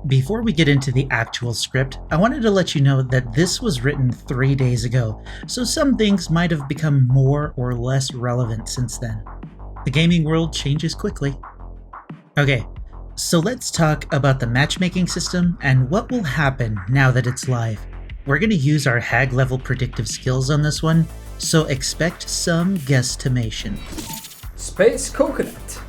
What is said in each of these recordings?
Before we get into the actual script, I wanted to let you know that this was written 3 days ago, so some things might have become more or less relevant since then. The gaming world changes quickly. Okay, so let's talk about the matchmaking system and what will happen now that it's live. We're going to use our hag level predictive skills on this one, so expect some guesstimation. Space Coconut.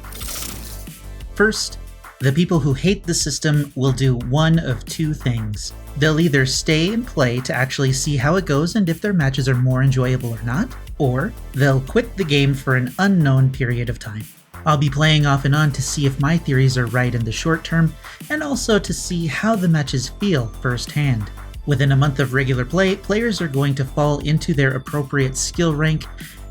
First, the people who hate the system will do one of two things. They'll either stay and play to actually see how it goes and if their matches are more enjoyable or not, or they'll quit the game for an unknown period of time. I'll be playing off and on to see if my theories are right in the short term, and also to see how the matches feel firsthand. Within a month of regular play, players are going to fall into their appropriate skill rank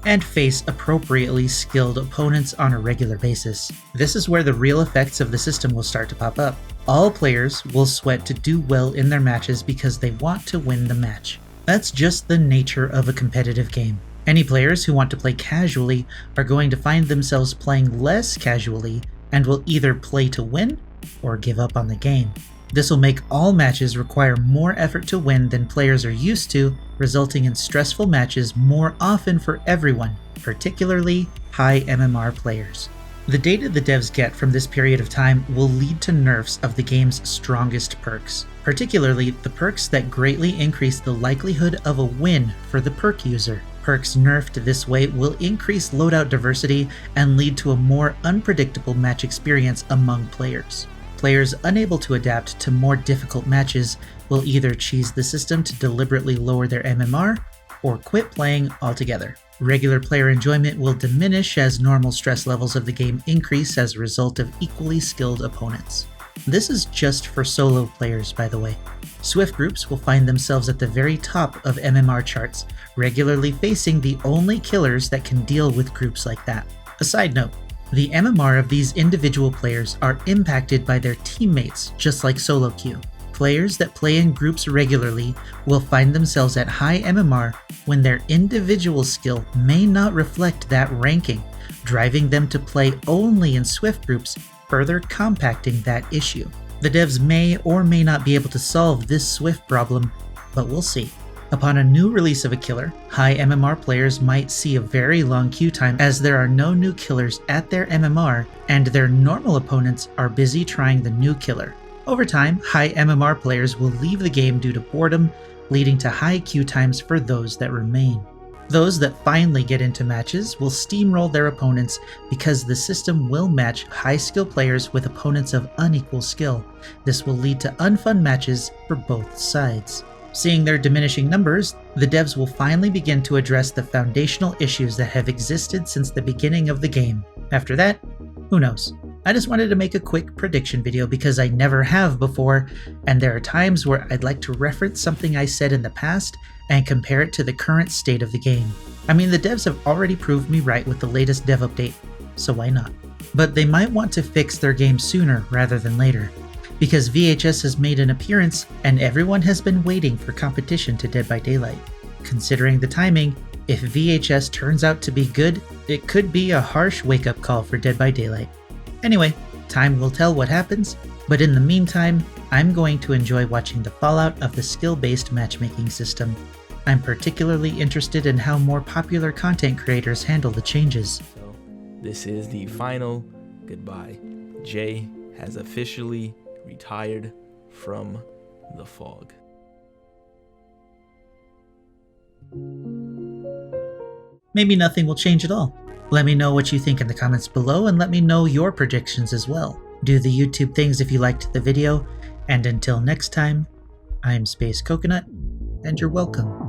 and face appropriately skilled opponents on a regular basis. This is where the real effects of the system will start to pop up. All players will sweat to do well in their matches because they want to win the match. That's just the nature of a competitive game. Any players who want to play casually are going to find themselves playing less casually and will either play to win or give up on the game. This will make all matches require more effort to win than players are used to, resulting in stressful matches more often for everyone, particularly high MMR players. The data the devs get from this period of time will lead to nerfs of the game's strongest perks, particularly the perks that greatly increase the likelihood of a win for the perk user. Perks nerfed this way will increase loadout diversity and lead to a more unpredictable match experience among players. Players unable to adapt to more difficult matches will either cheese the system to deliberately lower their MMR or quit playing altogether. Regular player enjoyment will diminish as normal stress levels of the game increase as a result of equally skilled opponents. This is just for solo players, by the way. Swift groups will find themselves at the very top of MMR charts, regularly facing the only killers that can deal with groups like that. A side note, the MMR of these individual players are impacted by their teammates, just like solo queue. Players that play in groups regularly will find themselves at high MMR when their individual skill may not reflect that ranking, driving them to play only in Swift groups, further compacting that issue. The devs may or may not be able to solve this Swift problem, but we'll see. Upon a new release of a killer, high MMR players might see a very long queue time as there are no new killers at their MMR and their normal opponents are busy trying the new killer. Over time, high MMR players will leave the game due to boredom, leading to high queue times for those that remain. Those that finally get into matches will steamroll their opponents because the system will match high skill players with opponents of unequal skill. This will lead to unfun matches for both sides. Seeing their diminishing numbers, the devs will finally begin to address the foundational issues that have existed since the beginning of the game. After that, who knows? I just wanted to make a quick prediction video because I never have before, and there are times where I'd like to reference something I said in the past and compare it to the current state of the game. I mean, the devs have already proved me right with the latest dev update, so why not? But they might want to fix their game sooner rather than later, because VHS has made an appearance and everyone has been waiting for competition to Dead by Daylight. Considering the timing, if VHS turns out to be good, it could be a harsh wake-up call for Dead by Daylight. Anyway, time will tell what happens, but in the meantime, I'm going to enjoy watching the fallout of the skill-based matchmaking system. I'm particularly interested in how more popular content creators handle the changes. So, this is the final goodbye. Jay has officially retired from the fog. Maybe nothing will change at all. Let me know what you think in the comments below and let me know your predictions as well. Do the YouTube things if you liked the video, and until next time, I'm Space Coconut, and you're welcome.